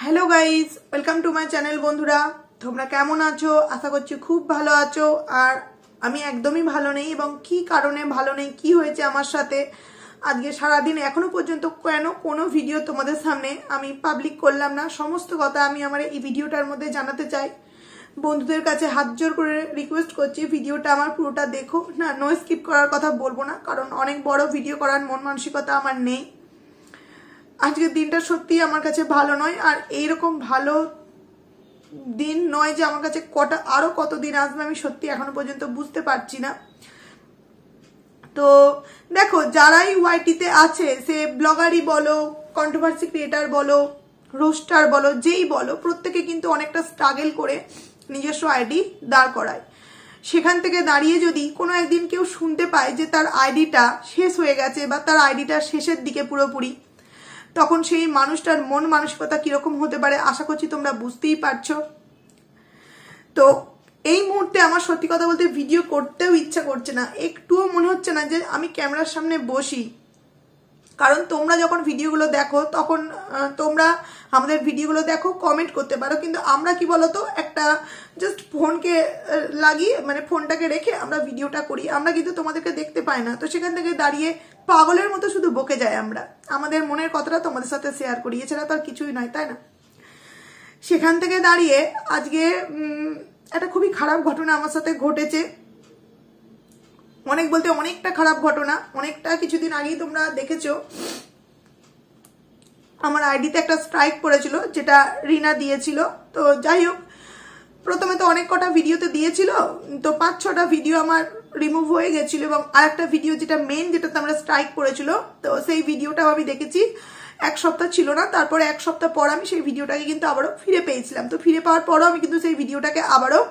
Hello guys welcome to my channel बंधुरा তোমরা কেমন আছো আশা করছি খুব ভালো আছো আর আমি একদমই ভালো নেই এবং কি কারণে ভালো নেই কি হয়েছে আমার সাথে আজকে সারা দিন এখনো পর্যন্ত কেন কোনো ভিডিও তোমাদের সামনে আমি পাবলিক করলাম না সমস্ত কথা আমি আমার এই ভিডিওটার মধ্যে জানাতে চাই বন্ধুদের কাছে হাত জোর করে রিকোয়েস্ট করছি ভিডিওটা আমার পুরোটা দেখো না নো স্কিপ করার কথা বলবো না কারণ অনেক বড় ভিডিও করার মন মানসিকতা আমার নেই আজকের দিনটা সত্যি আমার কাছে ভালো নয় আর এইরকম ভালো দিন নয় যে আমার কাছে আরো কত দিন আসবে আমি সত্যি এখনো পর্যন্ত বুঝতে পারছি না তো দেখো যারাই ওয়াইটিতে আছে সে ব্লগারই বলো কন্ট্রোভার্সি ক্রিয়েটার বলো রোস্টার বলো যেই বলো প্রত্যেকে কিন্তু অনেকটা স্ট্রাগল করে নিজস্ব আইডি দাঁড় করায় সেখান থেকে দাঁড়িয়ে যদি কোনো একদিন কেউ শুনতে পায় যে তার আইডিটা শেষ হয়ে গেছে বা তার আইডিটা শেষের দিকে পুরোপুরি তখন সেই মানুষটার মন মানসিকতা কিরকম হতে পারে আশা করছি তোমরা বুঝতেই পারছো তো এই মুহূর্তে আমার সত্যি কথা বলতে ভিডিও করতেও ইচ্ছা করছে না একটুও মনে হচ্ছে না যে আমি ক্যামেরার সামনে বসি কারণ তোমরা যখন ভিডিওগুলো দেখো তখন তোমরা আমাদের ভিডিওগুলো দেখো কমেন্ট করতে পারো কিন্তু আমরা কি বলতো একটা জাস্ট ফোনকে লাগিয়ে মানে ফোনটাকে রেখে আমরা ভিডিওটা করি আমরা কিন্তু তোমাদেরকে দেখতে পাই না তো সেখান থেকে দাঁড়িয়ে পাগলের মতো শুধু বকে যাই আমরা আমাদের মনের কথাটা তোমাদের সাথে শেয়ার করি এছাড়া তো আর কিছুই নয় তাই না সেখান থেকে দাঁড়িয়ে আজকে একটা খুবই খারাপ ঘটনা আমার সাথে ঘটেছে অনেক বলতে অনেকটা খারাপ ঘটনা অনেকটা কিছুদিন আগেই তোমরা দেখেছো আমার আইডিতে একটা স্ট্রাইক পড়েছিল যেটা রিনা দিয়েছিল তো যাই হোক প্রথমে তো অনেক কটা ভিডিওতে দিয়েছিল তো 5-6টা ভিডিও আমার রিমুভ হয়ে গেছিল এবং আরেকটা ভিডিও যেটা মেন যেটাতে আমরা স্ট্রাইক পড়েছিল তো সেই ভিডিওটাও আমি দেখেছি এক সপ্তাহ ছিল না তারপরে এক সপ্তাহ পর আমি সেই ভিডিওটাকে কিন্তু আবারও ফিরে পেয়েছিলাম তো ফিরে পাওয়ার পরও আমি কিন্তু সেই ভিডিওটাকে আবারও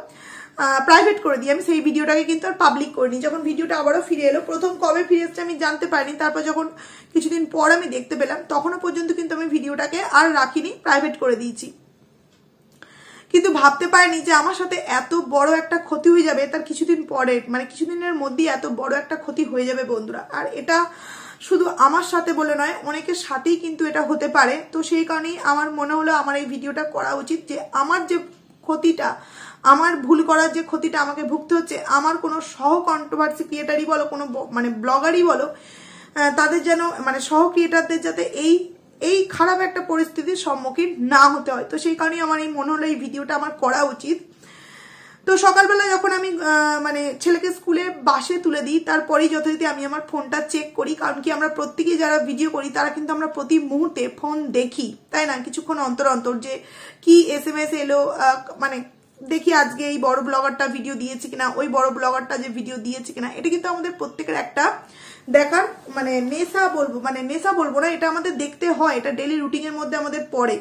প্রাইভেট করে দিই আমি সেই ভিডিওটাকে কিন্তু আর পাবলিক করিনি যখন ভিডিওটা আবারও ফিরে এলো প্রথম কবে ফিরে এসছে আমি জানতে পারিনি তারপর যখন কিছুদিন পর আমি দেখতে পেলাম তখনও পর্যন্ত কিন্তু আমি ভিডিওটাকে আর রাখিনি প্রাইভেট করে দিয়েছি কিন্তু ভাবতে পারিনি যে আমার সাথে এত বড় একটা ক্ষতি হয়ে যাবে তার কিছুদিন পরে মানে কিছুদিনের মধ্যেই এত বড় একটা ক্ষতি হয়ে যাবে বন্ধুরা আর এটা শুধু আমার সাথে বলে নয় অনেকের সাথেই কিন্তু এটা হতে পারে তো সেই কারণেই আমার মনে হলো আমার এই ভিডিওটা করা উচিত যে আমার যে ক্ষতিটা আমার ভুল করার যে ক্ষতিটা আমাকে ভুগতে হচ্ছে আমার কোনো সহ কন্ট্রোভার্সি ক্রিয়েটারই বলো কোনো মানে ব্লগারই বলো তাদের যেন মানে সহ ক্রিয়েটারদের যাতে এই খারাপ একটা পরিস্থিতির সম্মুখীন না হতে হয় তো সেই কারণেই আমার এই মনে হলো এই ভিডিওটা আমার করা উচিত তো সকালবেলা যখন আমি মানে ছেলেকে স্কুলে বাসে তুলে দিই তারপরেই যথারীতি আমি আমার ফোনটা চেক করি কারণ কি আমরা প্রত্যেকেই যারা ভিডিও করি তারা কিন্তু আমরা প্রতি মুহূর্তে ফোন দেখি তাই না কিছুক্ষণ অন্তর অন্তর যে কি SMS এলো মানে দেখি আজকে এই বড় ব্লগারটা ভিডিও দিয়েছে কিনা ওই বড় ব্লগারটা যে ভিডিও দিয়েছে কিনা এটা কিন্তু আমাদের প্রত্যেকের একটা দেখার মানে নেশা বলবো না এটা আমাদের দেখতে হয় এটা ডেইলি রুটিনের মধ্যে আমাদের পড়ে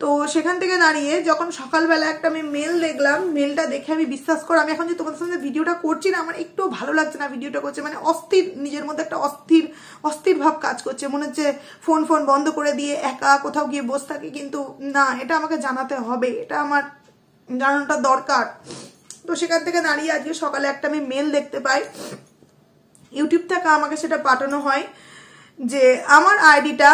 তো সেখান থেকে দাঁড়িয়ে যখন সকালবেলা একটা আমি মেল দেখলাম মেলটা দেখে আমি বিশ্বাস করো আমি এখন যে তোমাদের সাথে ভিডিওটা করছি না আমার একটু ভালো লাগছে না ভিডিওটা করছে মানে অস্থির নিজের মধ্যে একটা অস্থির ভাব কাজ করছে মনে হচ্ছে ফোন বন্ধ করে দিয়ে একা কোথাও গিয়ে বসে থাকি কিন্তু না এটা আমাকে জানাতে হবে এটা আমার জানানোটা দরকার তো সেখান থেকে দাঁড়িয়ে আজকে সকালে একটা আমি মেল দেখতে পাই ইউটিউব থেকে আমাকে সেটা পাঠানো হয় যে আমার আইডিটা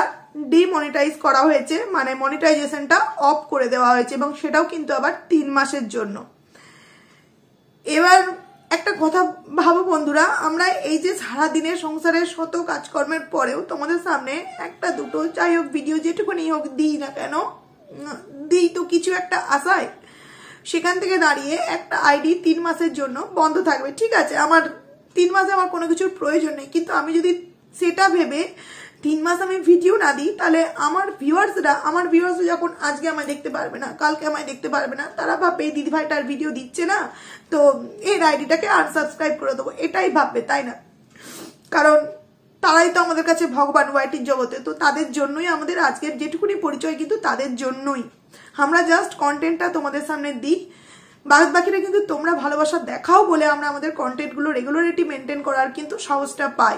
ডিমনিটাইজ করা হয়েছে মানে মনিটাইজেশনটা অফ করে দেওয়া হয়েছে এবং সেটাও কিন্তু আবার 3 মাসের জন্য এবার একটা কথা ভাবো বন্ধুরা আমরা এই যে সারাদিনের সংসারের শত কাজকর্মের পরেও তোমাদের সামনে একটা দুটো যাই হোক ভিডিও যেটুকুনি হোক দিই না কেন দিই তো কিছু একটা আশায় সেখান থেকে দাঁড়িয়ে একটা আইডি 3 মাসের জন্য বন্ধ থাকবে ঠিক আছে আমার 3 মাসে আমার কোনো কিছুর প্রয়োজন নেই কিন্তু আমি যদি সেটা ভেবে 3 মাস আমি ভিডিও না দিই তাহলে আমার ভিউয়ার্সরা যখন আজকে আমায় দেখতে পারবে না কালকে আমায় দেখতে পারবে না তারা ভাববে এই দিদিভাইটার ভিডিও দিচ্ছে না তো এর আইডিটাকে আনসাবস্ক্রাইব করে দেবো এটাই ভাববে তাই না কারণ তারাই তো আমাদের কাছে ভগবান ওয়াইটির জগতে তো তাদের জন্যই আমাদের আজকের যেটুকুনি পরিচয় কিন্তু তাদের জন্যই আমরা জাস্ট কন্টেন্টটা তোমাদের সামনে দিই বাদ বাকিরা কিন্তু তোমরা ভালোবাসা দেখাও বলে আমরা আমাদের কন্টেন্টগুলো রেগুলারিটি মেনটেন করার কিন্তু সাহসটা পাই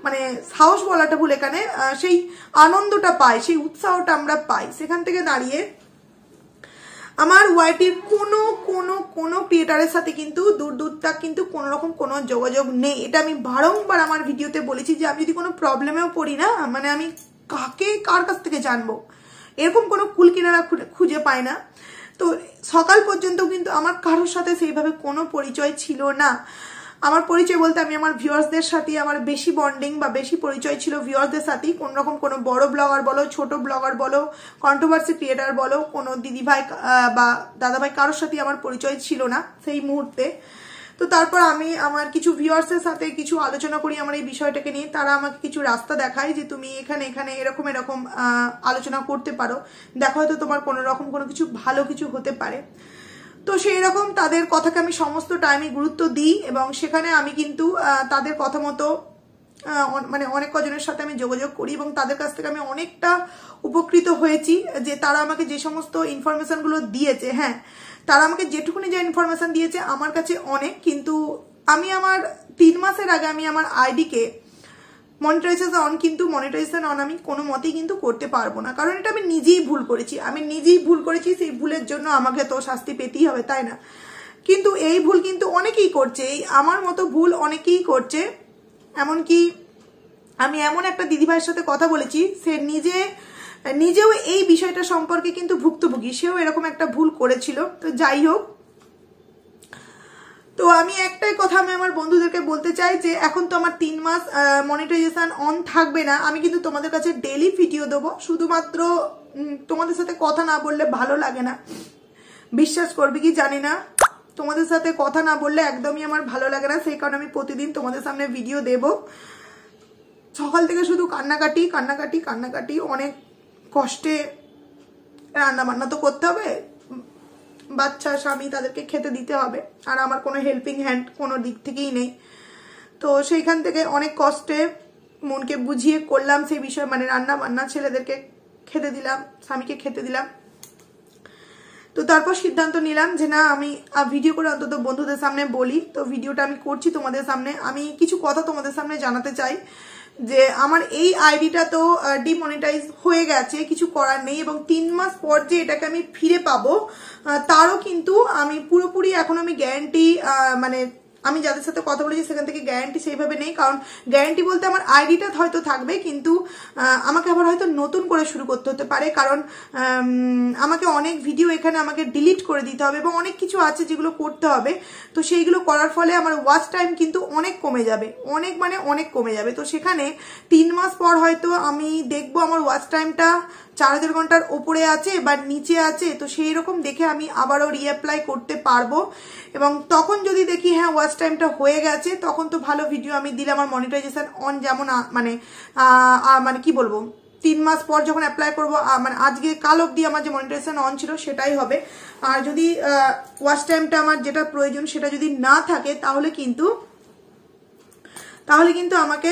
মানে সাহস বলাটা ভুল এখানে সেই আনন্দটা পাই সেই উৎসাহটা আমরা পাই সেখান থেকে দাঁড়িয়ে আমার ওয়াইটির কোনো ক্রিয়েটারের সাথে কিন্তু দূরটা কিন্তু কোনো রকম কোনো যোগাযোগ নেই এটা আমি বারংবার আমার ভিডিওতে বলেছি যে আমি যদি কোনো প্রবলেমেও পড়ি না মানে আমি কার কাছ থেকে জানবো এরকম কোনো কুল কিনারা খুঁজে পায় না। তো সকাল পর্যন্ত কিন্তু আমার কারোর সাথে সেইভাবে কোনো পরিচয় ছিল না। আমার পরিচয় বলতে আমি আমার ভিউয়ার্সদের সাথে আমার বেশি বন্ডিং বা বেশি পরিচয় ছিল ভিউয়ার্সদের সাথেই। কোনোরকম কোনো বড় ব্লগার বলো, ছোট ব্লগার বলো, কন্ট্রোভার্সি ক্রিয়েটার বলো, কোনো দিদিভাই বা দাদাভাই কারোর সাথে আমার পরিচয় ছিল না সেই মুহূর্তে। তো তারপর আমি আমার কিছু ভিউয়ার্সের সাথে কিছু আলোচনা করি আমার এই বিষয়টাকে নিয়ে। তারা আমাকে কিছু রাস্তা দেখায় যে তুমি এখানে এখানে এরকম এরকম আলোচনা করতে পারো, দেখো হয়তো তোমার কোনো রকম কোনো কিছু ভালো কিছু হতে পারে। তো সেই রকম তাদের কথাকে আমি সমস্ত টাইমে গুরুত্ব দিই এবং সেখানে আমি কিন্তু তাদের কথা মতো মানে অনেক কজনের সাথে আমি যোগাযোগ করি এবং তাদের কাছ থেকে আমি অনেকটা উপকৃত হয়েছি। যে তারা আমাকে যে সমস্ত ইনফরমেশনগুলো দিয়েছে, হ্যাঁ তারা আমাকে যেটুকুনি যে ইনফরমেশন দিয়েছে আমার কাছে অনেক, কিন্তু আমি আমার 3 মাসের আগে আমি আমার আইডিকে মনিটাইজেশন অন আমি কোনো মতেই কিন্তু করতে পারবো না, কারণ এটা আমি নিজেই ভুল করেছি। সেই ভুলের জন্য আমাকে তো শাস্তি পেতেই হবে, তাই না? কিন্তু এই ভুল কিন্তু অনেকেই করছে, এই আমার মতো ভুল অনেকেই করছে। এমনকি আমি এমন একটা দিদিভাইয়ের সাথে কথা বলেছি, সে নিজেও এই বিষয়টা সম্পর্কে কিন্তু ভুক্তভোগী, সেও এরকম একটা ভুল করেছিল। তো যাই হোক, তো আমি একটাই কথা আমি আমার বন্ধুদেরকে বলতে চাই যে এখন তো আমার 3 মাস মনিটাইজেশন অন থাকবে না, আমি কিন্তু তোমাদের কাছে ডেইলি ভিডিও দেবো। শুধুমাত্র তোমাদের সাথে কথা না বললে ভালো লাগে না, বিশ্বাস করবে কি জানি না, তোমাদের সাথে কথা না বললে একদমই আমার ভালো লাগে না। সেই কারণে আমি প্রতিদিন তোমাদের সামনে ভিডিও দেব। সকাল থেকে শুধু কান্নাকাটি, অনেক কষ্টে রান্না বান্না তো করতে হবে, বাচ্চা স্বামী তাদেরকে খেতে দিতে হবে, আর আমার কোনো হেল্পিং হ্যান্ড কোনো দিক থেকেই নেই। তো সেইখান থেকে অনেক কষ্টে মনকে বুঝিয়ে করলাম সেই বিষয়, মানে রান্না বান্না, ছেলেদেরকে খেতে দিলাম, স্বামীকে খেতে দিলাম। তো তারপর সিদ্ধান্ত নিলাম যে না, আমি ভিডিও করে অন্তত বন্ধুদের সামনে বলি। তো ভিডিওটা আমি করছি তোমাদের সামনে। আমি কিছু কথা তোমাদের সামনে জানাতে চাই যে আমার এই আইডিটা তো ডিমনিটাইজ হয়ে গেছে, কিছু করার নেই, এবং 3 মাস পর যে এটাকে আমি ফিরে পাবো তারও কিন্তু আমি পুরোপুরি এখন আমি গ্যারান্টি, মানে আমি যাদের সাথে কথা বলেছি সেখান থেকে গ্যারান্টি সেইভাবে নেই। কারণ গ্যারান্টি বলতে আমার আইডিটা হয়তো থাকবে, কিন্তু আমাকে আবার হয়তো নতুন করে শুরু করতে হতে পারে, কারণ আমাকে অনেক ভিডিও এখানে আমাকে ডিলিট করে দিতে হবে এবং অনেক কিছু আছে যেগুলো করতে হবে। তো সেইগুলো করার ফলে আমার ওয়াচ টাইম কিন্তু অনেক কমে যাবে, অনেক কমে যাবে। তো সেখানে 3 মাস পর হয়তো আমি দেখবো আমার ওয়াচ টাইমটা 4000 ঘন্টার ওপরে আছে বা নিচে আছে। তো সেই রকম দেখে আমি আবারও রিঅ্যাপ্লাই করতে পারবো, এবং তখন যদি দেখি হ্যাঁ ওয়াচ টাইমটা হয়ে গেছে, তখন তো ভালো ভিডিও আমি দিলে আমার মনিটাইজেশন অন যেমন মানে কি বলবো, 3 মাস পর যখন অ্যাপ্লাই করবো, মানে আজকে কাল অবধি আমার যে মনিটাইজেশন অন ছিল সেটাই হবে। আর যদি ওয়াচ টাইমটা আমার যেটা প্রয়োজন সেটা যদি না থাকে তাহলে কিন্তু আমাকে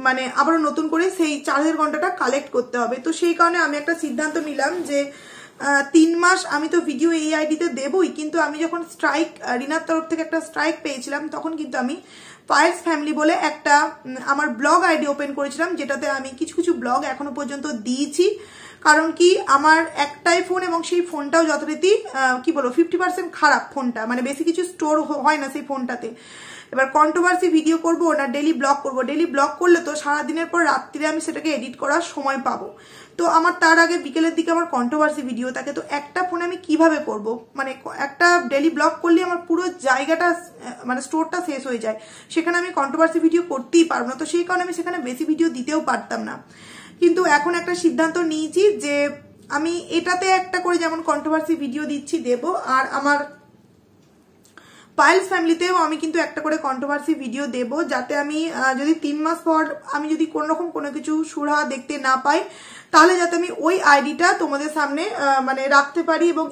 মানে আবারও নতুন করে সেই 4000 ঘন্টাটা কালেক্ট করতে হবে। তো সেই কারণে আমি একটা সিদ্ধান্ত নিলাম যে 3 মাস আমি তো ভিডিও এই আইডিতে দেবই, কিন্তু আমি যখন স্ট্রাইক রিনার তরফ থেকে একটা স্ট্রাইক পেয়েছিলাম তখন কিন্তু আমি পায়েলস ফ্যামিলি বলে একটা আমার ব্লগ আইডি ওপেন করেছিলাম, যেটাতে আমি কিছু কিছু ব্লগ এখনো পর্যন্ত দিয়েছি। কারণ কি, আমার একটাই ফোন এবং সেই ফোনটাও যথারীতি কি বলবো 50% খারাপ ফোনটা, মানে বেশি কিছু স্টোর হয় না সেই ফোনটাতে। এবার কন্ট্রোভার্সি ভিডিও করব না ডেলি ব্লগ করব, ডেলি ব্লগ করলে তো সারাদিনের পর রাত্রিরে আমি সেটাকে এডিট করার সময় পাবো। তো আমার তার আগে বিকেলের দিকে আমার কন্ট্রোভার্সি ভিডিও থাকে। তো একটা ফোনে আমি কিভাবে করব, মানে একটা ডেলি ব্লগ করলে আমার পুরো জায়গাটা মানে স্টোরটা শেষ হয়ে যায়, সেখানে আমি কন্ট্রোভার্সি ভিডিও করতেই পারবো না। তো সেই কারণে আমি সেখানে বেশি ভিডিও দিতেও পারতাম না। কিন্তু এখন একটা সিদ্ধান্ত নিয়েছি যে আমি এটাতে একটা করে যেমন কন্ট্রোভার্সি ভিডিও দিচ্ছি দেব, আর আমার পায়েলস ফ্যামিলিতেও আমি কিন্তু একটা করে কন্ট্রোভার্সি ভিডিও দেব, যাতে আমি যদি 3 মাস পর আমি যদি কোনোরকম কোনো কিছু সুরাহা দেখতে না পাই, তাহলে যাতে আমি ওই আইডিটা তোমাদের সামনে মানে রাখতে পারি এবং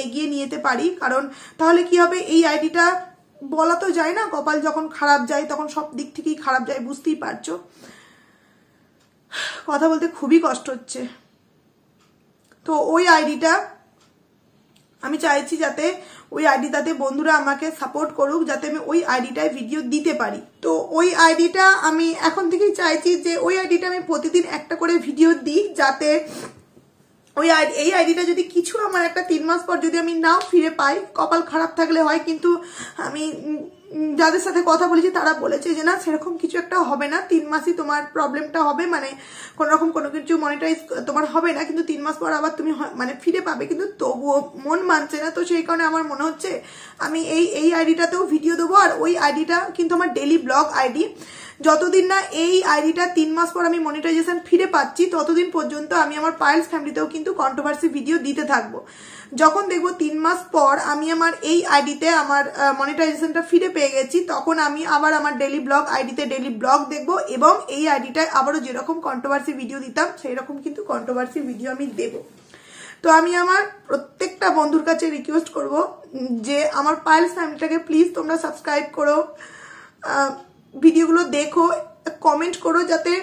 এগিয়ে নিয়ে যেতে পারি। কারণ তাহলে কি হবে, এই আইডিটা বলা তো যায় না, কপাল যখন খারাপ যায় তখন সব দিক থেকেই খারাপ যায়, বুঝতেই পারছো। কথা বলতে খুবই কষ্ট হচ্ছে। তো ওই আইডিটা আমি চাইছি যাতে ওই আইডিটাতে বন্ধুরা আমাকে সাপোর্ট করুক, যাতে আমি ওই আইডিটায় ভিডিও দিতে পারি। তো ওই আইডিটা আমি এখন থেকেই চাইছি যে ওই আইডিটা আমি প্রতিদিন একটা করে ভিডিও দিই, যাতে এই আইডিটা যদি কিছু আমার একটা 3 মাস পর যদি আমি নাও ফিরে পাই, কপাল খারাপ থাকলে হয়, কিন্তু আমি যাদের সাথে কথা বলেছি তারা বলেছে যে না সেরকম কিছু একটা হবে না, 3 মাসই তোমার প্রবলেমটা হবে, মানে কোন রকম কোনো কিছু মনিটাইজ তোমার হবে না, কিন্তু 3 মাস পর আবার তুমি মানে ফিরে পাবে, কিন্তু তবুও মন মানছে না। তো সেই কারণে আমার মনে হচ্ছে আমি এই আইডিটাতেও ভিডিও দেবো, আর ওই আইডিটা কিন্তু আমার ডেলি ব্লগ আইডি। যতদিন না এই আইডিটা 3 মাস পর আমি মনিটাইজেশন ফিরে পাচ্ছি ততদিন পর্যন্ত আমি আমার পায়েলস ফ্যামিলিতেও কিন্তু কন্ট্রোভার্সি ভিডিও দিতে থাকবো। যখন দেখবো 3 মাস পর আমি আমার এই আইডিতে আমার মনিটাইজেশনটা ফিরে পেয়ে গেছি, তখন আমি আবার আমার ডেলি ব্লগ আইডিতে ডেলি ব্লগ দেখবো, এবং এই আইডিটায় আবারও যেরকম কন্ট্রোভার্সি ভিডিও দিতাম সেই রকম কিন্তু কন্ট্রোভার্সি ভিডিও আমি দেবো। তো আমি আমার প্রত্যেকটা বন্ধুর কাছে রিকোয়েস্ট করব যে আমার পায়েলস ফ্যামিলিটাকে প্লিজ তোমরা সাবস্ক্রাইব করো, ভিডিওগুলো দেখো, কমেন্ট করো, যাতে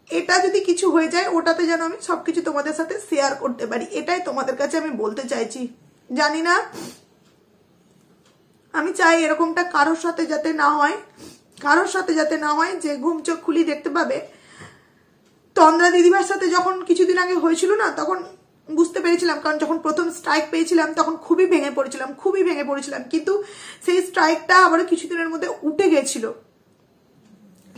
এটা যদি কিছু হয়ে যায় ওটাতে যেন আমি সবকিছু তোমাদের সাথে শেয়ার করতে পারি। এটাই তোমাদের কাছে আমি বলতে চাইছি। জানি না, আমি চাই এরকমটা কারোর সাথে যাতে না হয়, কারোর সাথে যাতে না হয় যে ঘুম চোখ খুলি দেখতে পাবে। তন্দ্রা দিদিভাইয়ের সাথে যখন কিছুদিন আগে হয়েছিল না, তখন বুঝতে পেরেছিলাম, কারণ যখন প্রথম স্ট্রাইক পেয়েছিলাম তখন খুবই ভেঙে পড়েছিলাম, কিন্তু সেই স্ট্রাইকটা আবার কিছুদিনের মধ্যে উঠে গেছিল।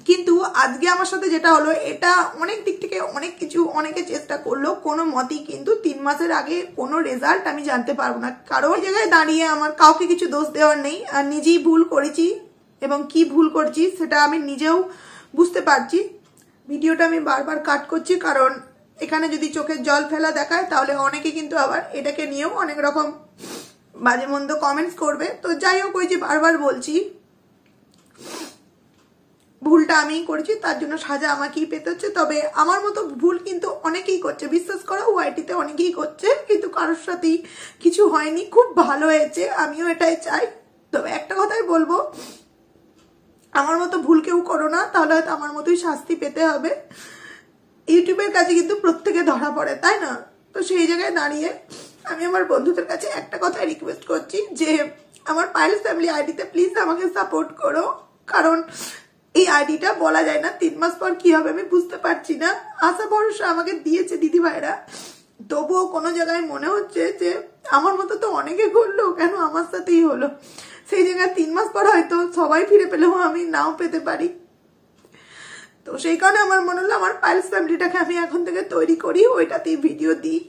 কিন্তু আজকে আমার সাথে যেটা হলো, এটা অনেক দিক থেকে অনেক কিছু অনেকে চেষ্টা করলো, কোনো মতেই কিন্তু 3 মাসের আগে কোনো রেজাল্ট আমি জানতে পারবো না। কারণ জায়গায় দাঁড়িয়ে আমার কাউকে কিছু দোষ দেওয়ার নেই, আর নিজেই ভুল করেছি, এবং কি ভুল করছি সেটা আমি নিজেও বুঝতে পারছি। ভিডিওটা আমি বারবার কাট করছি, কারণ এখানে যদি চোখের জল ফেলা দেখায় তাহলে অনেকে কিন্তু আবার এটাকে নিয়েও অনেক রকম বাজে মন্দ কমেন্টস করবে। তো যাই হোক, ওই যে বারবার বলছি, ভুলটা আমিই করেছি, তার জন্য সাজা আমাকেই পেতে হচ্ছে। তবে আমার মতো ভুল কিন্তু অনেকেই করছে, বিশ্বাস করো, ওয়াইটিতে অনেকেই করছে, কিন্তু কারোর সাথেই কিছু হয়নি, খুব ভালো হয়েছে, আমিও এটাই চাই। তবে একটা কথাই বলবো, আমার মতো ভুল কেউ করো না, তাহলে হয়তো আমার মতোই শাস্তি পেতে হবে। ইউটিউবের কাছে কিন্তু প্রত্যেকে ধরা পড়ে, তাই না? তো সেই জায়গায় দাঁড়িয়ে আমি আমার বন্ধুদের কাছে একটা কথাই রিকোয়েস্ট করছি যে আমার পায়েলস ফ্যামিলি আইডিতে প্লিজ আমাকে সাপোর্ট করো, কারণ এই আইডিটা বলা যায় না 3 মাস পর কি হবে আমি বুঝতে পারছি না। আশা ভরসা আমাকে দিয়েছে দিদি ভাইরা, তবুও কোনো জায়গায় মনে হচ্ছে যে আমার মতো তো অনেকে করলো, কেন আমার সাথেই হলো। সেই জায়গায় 3 মাস পর হয়তো সবাই ফিরে পেলেও আমি নাও পেতে পারি। তো সেই কারণে আমার মনে হলো আমার পায়েলস ফ্যামিলিটাকে আমি এখন থেকে তৈরি করি, ওইটাতেই ভিডিও দিই।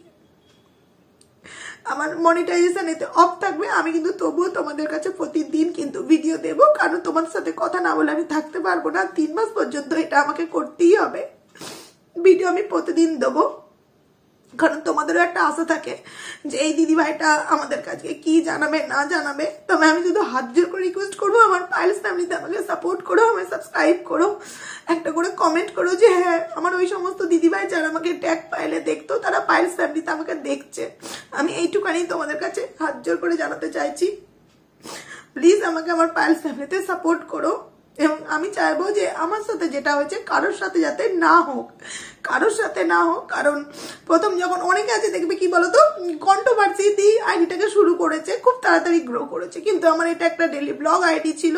আমার মনিটাইজেশন এতে অফ থাকবে, আমি কিন্তু তবুও তোমাদের কাছে প্রতিদিন কিন্তু ভিডিও দেবো, কারণ তোমার সাথে কথা না বলে আমি থাকতে পারবো না। 3 মাস পর্যন্ত এটা আমাকে করতেই হবে, ভিডিও আমি প্রতিদিন দেবো, কারণ তোমাদেরও একটা আশা থাকে যে এই দিদিভাইটা আমাদের কাছে কি জানাবে না জানাবে। তবে আমি শুধু হাত জোর করে রিকোয়েস্ট করবো, আমার পায়েলস ফ্যামিলিতে আমাকে সাপোর্ট করো, আমাকে সাবস্ক্রাইব করো, একটা করে কমেন্ট করো যে হ্যাঁ আমার ওই সমস্ত দিদিভাই যারা আমাকে ট্যাগ পাইলে দেখতো তারা পায়েলস ফ্যামিলিতে আমাকে দেখছে। আমি এইটুকানি তোমাদের কাছে হাত জোর করে জানাতে চাইছি, প্লিজ আমাকে আমার পায়েলস ফ্যামিলিতে সাপোর্ট করো। এবং আমি চাইবো যে আমার সাথে যেটা হয়েছে কারোর সাথে যাতে না হোক, কারোর সাথে না হোক। কারণ প্রথম যখন অনেকে আছে দেখবে কি বলতো, কন্ট্রোভার্সি দিয়ে আইডিটাকে শুরু করেছে, খুব তাড়াতাড়ি গ্রো করেছে, কিন্তু আমার এটা একটা ডেলি ব্লগ আইডি ছিল,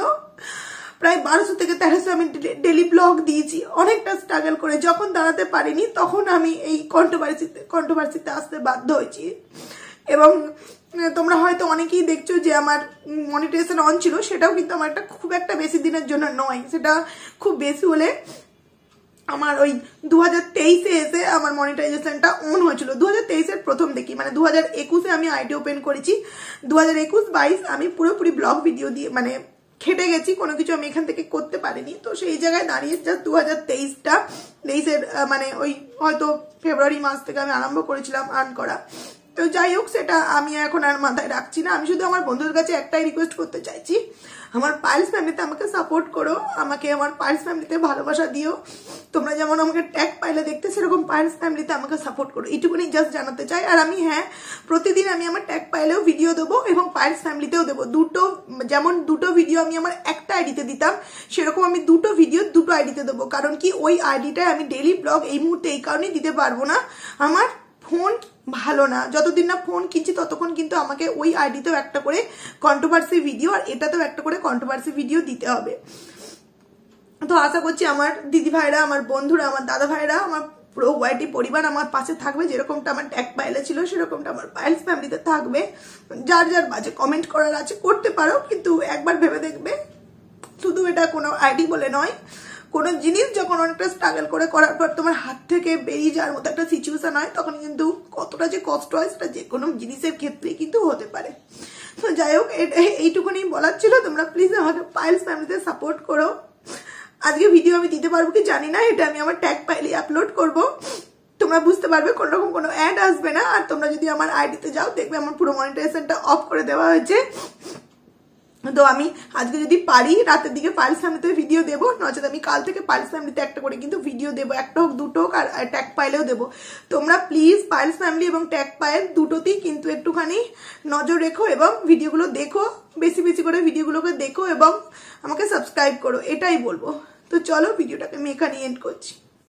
প্রায় 1200 থেকে 1300 আমি ডেলি ব্লগ দিয়েছি, অনেকটা স্ট্রাগল করে। যখন দাঁড়াতে পারিনি তখন আমি এই কন্ট্রোভার্সিতে আসতে বাধ্য হয়েছি। এবং তোমরা হয়তো অনেকেই দেখছো যে আমার মনিটাইজেশন অন ছিল, সেটাও কিন্তু আমার একটা খুব একটা বেশি দিনের জন্য নয়, সেটা খুব বেশি হলে আমার ওই 2023-এ এসে আমার মনিটাইজেশনটা অন হয়েছিল। 2023-এর প্রথম দেখি, মানে 2021-এ আমি আইডি ওপেন করেছি, 2021-22 আমি পুরোপুরি ব্লগ ভিডিও দিয়ে মানে খেটে গেছি, কোনো কিছু আমি এখান থেকে করতে পারিনি। তো সেই জায়গায় দাঁড়িয়ে জাস্ট 2023-এর মানে ওই হয়তো ফেব্রুয়ারি মাস থেকে আমি আরম্ভ করেছিলাম আর্ন করা। তো যাই হোক, সেটা আমি এখন আর মাথায় রাখছি না। আমি শুধু আমার বন্ধুদের কাছে একটাই রিকোয়েস্ট করতে চাইছি, আমার পায়েলস ফ্যামিলিতে আমাকে সাপোর্ট করো, আমাকে আমার পায়েলস ফ্যামিলিতে ভালোবাসা দিও। তোমরা যেমন আমাকে ট্যাগ পাইলে দেখতে, সেরকম পায়েলস ফ্যামিলিতে আমাকে সাপোর্ট করো, এইটুকুনি জাস্ট জানাতে চাই। আর আমি হ্যাঁ প্রতিদিন আমি আমার ট্যাগ পাইলেও ভিডিও দেবো এবং পায়েলস ফ্যামিলিতেও দেবো দুটো। যেমন দুটো ভিডিও আমি আমার একটা আইডিতে দিতাম, সেরকম আমি দুটো ভিডিও দুটো আইডিতে দেবো। কারণ কি, ওই আইডিটায় আমি ডেলি ব্লগ এই মুহূর্তে এই কারণেই দিতে পারবো না, আমার ফোন ভালো না। যতদিন না ফোন কিনছি ততক্ষণ কিন্তু আমাকে ওই আইডিতেও একটা করে কন্ট্রোভার্সি ভিডিও আর এটাতেও একটা করে কন্ট্রোভার্সি ভিডিও দিতে হবে। তো আশা করছি আমার দিদি ভাইরা, আমার বন্ধুরা, আমার দাদা ভাইরা, আমার পুরো ওয়াইটি পরিবার আমার পাশে থাকবে, যেরকমটা আমার ট্যাগ পাইলে ছিল সেরকমটা আমার পাইলস ফ্যামিলিতে থাকবে। যার যার বাজে কমেন্ট করার আছে করতে পারো, কিন্তু একবার ভেবে দেখবে শুধু এটা কোনো আইডি বলে নয়, কোনো জিনিস যখন অনেকটা স্ট্রাগল করে করার পর তোমার হাত থেকে বেরিয়ে যাওয়ার মতো একটা সিচুয়েশন হয়, তখন কিন্তু কতটা যে কষ্ট হয় সেটা যে কোনো জিনিসের ক্ষেত্রে কিন্তু হতে পারে। তো যাই হোক, এইটুকুনি বলার ছিল। তোমরা প্লিজ আমাকে পাইলস ফ্যামিলিতে সাপোর্ট করো। আজকে ভিডিও আমি দিতে পারবো কি জানি না, এটা আমি আমার ট্যাগ পাইলে আপলোড করব, তোমরা বুঝতে পারবে কোনো রকম কোনো অ্যাড আসবে না। আর তোমরা যদি আমার আইডিতে যাও দেখবে আমার পুরো মনিটাইজেশনটা অফ করে দেওয়া হয়েছে। তো আমি আজকে যদি পারি রাতের দিকে পাইলস ফ্যামিলিতে ভিডিও দেবো, নচেত আমি কাল থেকে পাইলস ফ্যামিলিতে একটা করে কিন্তু ভিডিও দেবো, একটা হোক দুটো হোক, আর ট্যাগ পাইলেও দেবো। তোমরা প্লিজ পাইলস ফ্যামিলি এবং ট্যাগ পাইল দুটোতেই কিন্তু একটুখানি নজর রেখো এবং ভিডিওগুলো দেখো, বেশি বেশি করে ভিডিওগুলোকে দেখো এবং আমাকে সাবস্ক্রাইব করো, এটাই বলবো। তো চলো ভিডিওটাকে আমি এখানে এন্ড করছি।